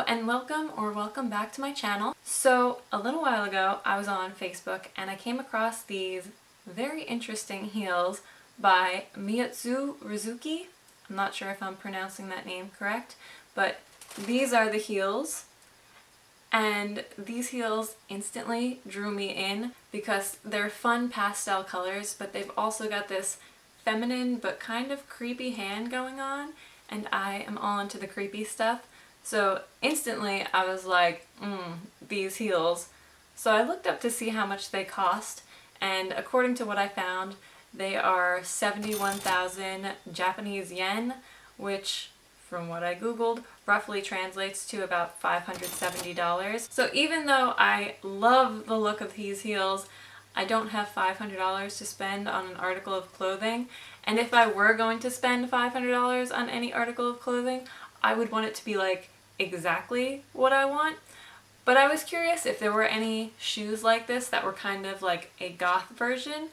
and welcome back to my channel. So a little while ago I was on Facebook and I came across these very interesting heels by Matsui Ryosuke. I'm not sure if I'm pronouncing that name correct, but these are the heels. And these heels instantly drew me in because they're fun pastel colors, but they've also got this feminine but kind of creepy hand going on, and I am all into the creepy stuff. So instantly I was like, these heels. So I looked up to see how much they cost, and according to what I found, they are 71,000 Japanese yen, which from what I googled roughly translates to about $570. So even though I love the look of these heels, I don't have $500 to spend on an article of clothing. And if I were going to spend $500 on any article of clothing, I would want it to be like exactly what I want. But I was curious if there were any shoes like this that were kind of like a goth version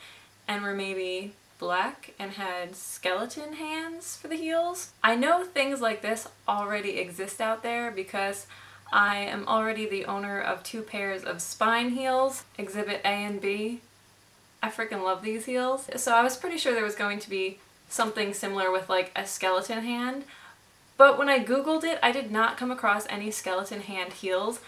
and were maybe black and had skeleton hands for the heels. I know things like this already exist out there because I am already the owner of 2 pairs of spine heels, Exhibit A and B. I freaking love these heels. So I was pretty sure there was going to be something similar with like a skeleton hand, but when I googled it, I did not come across any skeleton hand heels.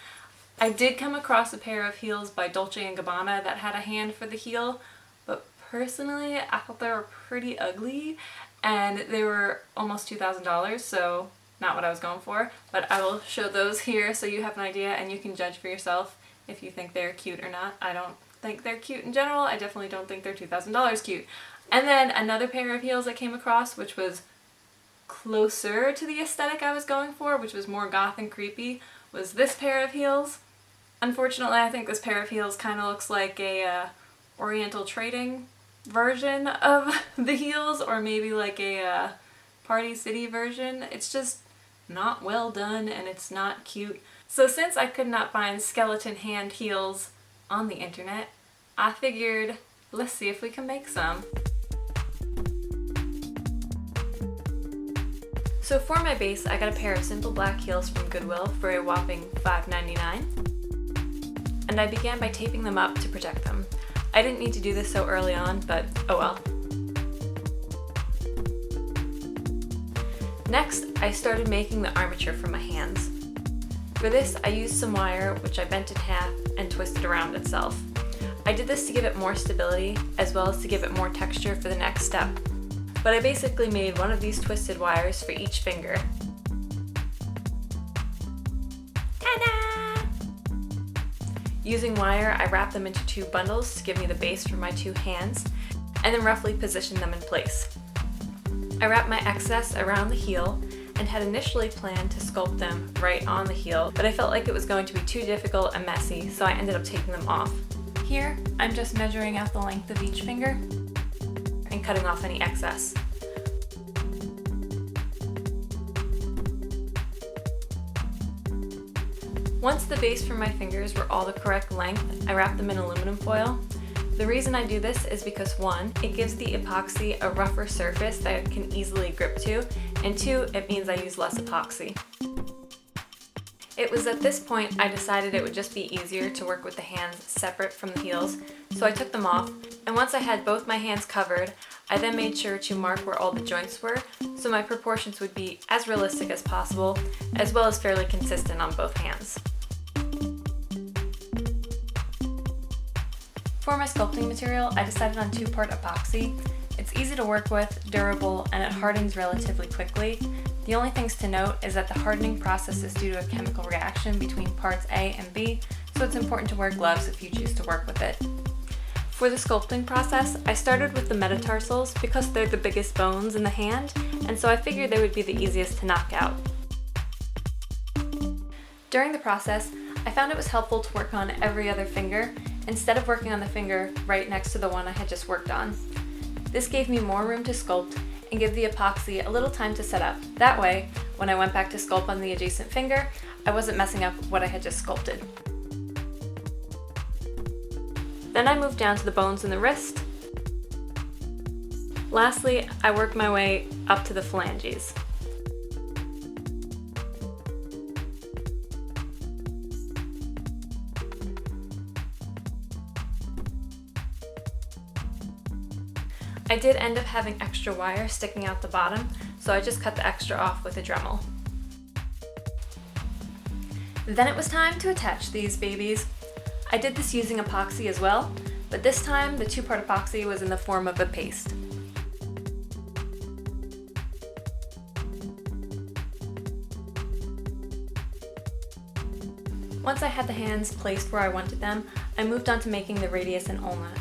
I did come across a pair of heels by Dolce & Gabbana that had a hand for the heel, but personally I thought they were pretty ugly and they were almost $2,000, so not what I was going for. But I will show those here so you have an idea and you can judge for yourself if you think they're cute or not. I don't think they're cute in general. I definitely don't think they're $2,000 cute. And then another pair of heels I came across, which was closer to the aesthetic I was going for, which was more goth and creepy, was this pair of heels. Unfortunately, I think this pair of heels kind of looks like a Oriental trading version of the heels, or maybe like a Party City version. It's just not well done and it's not cute. So since I could not find skeleton hand heels on the internet, I figured let's see if we can make some. So for my base, I got a pair of simple black heels from Goodwill for a whopping $5.99, and I began by taping them up to protect them. I didn't need to do this so early on, but oh well. Next, I started making the armature for my hands. For this, I used some wire, which I bent in half and twisted around itself. I did this to give it more stability, as well as to give it more texture for the next step. But I basically made one of these twisted wires for each finger. Ta-da! Using wire, I wrapped them into 2 bundles to give me the base for my 2 hands, and then roughly positioned them in place. I wrapped my excess around the heel and had initially planned to sculpt them right on the heel, but I felt like it was going to be too difficult and messy, so I ended up taking them off. Here, I'm just measuring out the length of each finger and cutting off any excess. Once the base for my fingers were all the correct length, I wrapped them in aluminum foil. The reason I do this is because 1, it gives the epoxy a rougher surface that it can easily grip to, and 2, it means I use less epoxy. It was at this point I decided it would just be easier to work with the hands separate from the heels, so I took them off, and once I had both my hands covered, I then made sure to mark where all the joints were, so my proportions would be as realistic as possible, as well as fairly consistent on both hands. For my sculpting material, I decided on 2-part epoxy. It's easy to work with, durable, and it hardens relatively quickly. The only things to note is that the hardening process is due to a chemical reaction between parts A and B, so it's important to wear gloves if you choose to work with it. For the sculpting process, I started with the metatarsals because they're the biggest bones in the hand, and so I figured they would be the easiest to knock out. During the process, I found it was helpful to work on every other finger instead of working on the finger right next to the one I had just worked on. This gave me more room to sculpt and give the epoxy a little time to set up. That way, when I went back to sculpt on the adjacent finger, I wasn't messing up what I had just sculpted. Then I moved down to the bones in the wrist. Lastly, I worked my way up to the phalanges. I did end up having extra wire sticking out the bottom, so I just cut the extra off with a Dremel. Then it was time to attach these babies. I did this using epoxy as well, but this time the 2-part epoxy was in the form of a paste. Once I had the hands placed where I wanted them, I moved on to making the radius and ulna.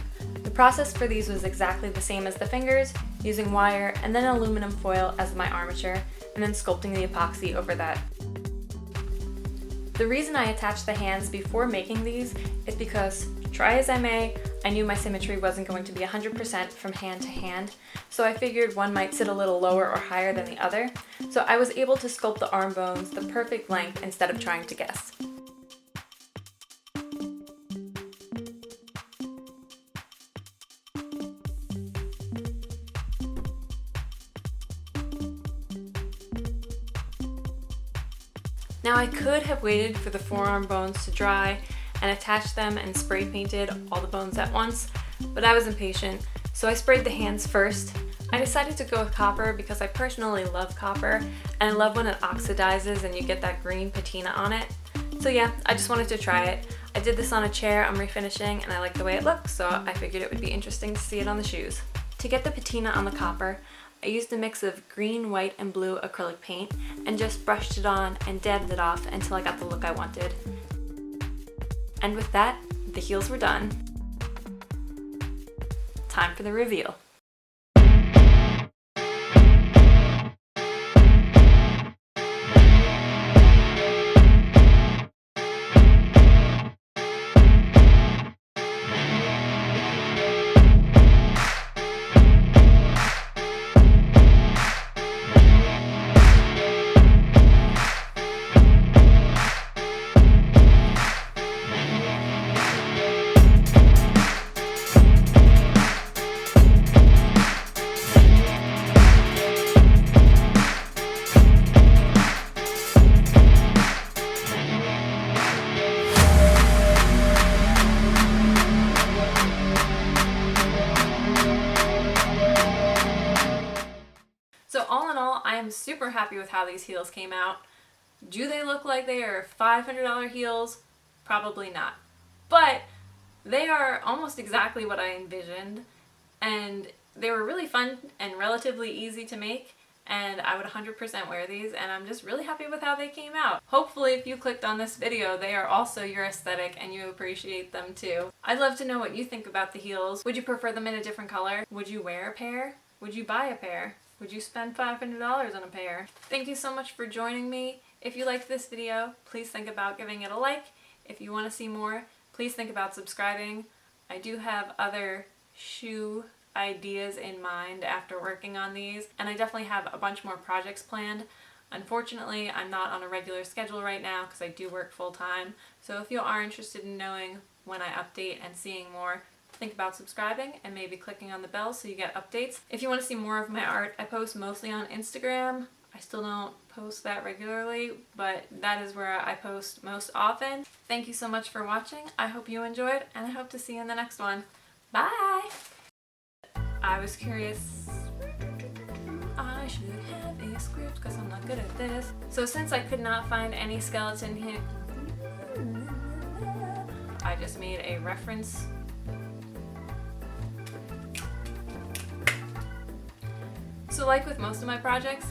The process for these was exactly the same as the fingers, using wire and then aluminum foil as my armature, and then sculpting the epoxy over that. The reason I attached the hands before making these is because, try as I may, I knew my symmetry wasn't going to be 100% from hand to hand, so I figured one might sit a little lower or higher than the other, so I was able to sculpt the arm bones the perfect length instead of trying to guess. Now I could have waited for the forearm bones to dry and attached them and spray painted all the bones at once, but I was impatient, so I sprayed the hands first. I decided to go with copper because I personally love copper, and I love when it oxidizes and you get that green patina on it. So yeah, I just wanted to try it. I did this on a chair I'm refinishing and I like the way it looks, so I figured it would be interesting to see it on the shoes. To get the patina on the copper, I used a mix of green, white, and blue acrylic paint and just brushed it on and dabbed it off until I got the look I wanted. And with that, the heels were done. Time for the reveal. So all in all, I am super happy with how these heels came out. Do they look like they are $500 heels? Probably not. But they are almost exactly what I envisioned, and they were really fun and relatively easy to make, and I would 100% wear these, and I'm just really happy with how they came out. Hopefully if you clicked on this video, they are also your aesthetic and you appreciate them too. I'd love to know what you think about the heels. Would you prefer them in a different color? Would you wear a pair? Would you buy a pair? Would you spend $500 on a pair? Thank you so much for joining me. If you liked this video, please think about giving it a like. If you want to see more, please think about subscribing. I do have other shoe ideas in mind after working on these, and I definitely have a bunch more projects planned. Unfortunately, I'm not on a regular schedule right now because I do work full-time, so if you are interested in knowing when I update and seeing more, think about subscribing and maybe clicking on the bell so you get updates. If you want to see more of my art, I post mostly on Instagram. I still don't post that regularly, but that is where I post most often. Thank you so much for watching. I hope you enjoyed, and I hope to see you in the next one. Bye! I was curious. I should have a script because I'm not good at this. So since I could not find any skeleton here, I just made a reference. So like with most of my projects,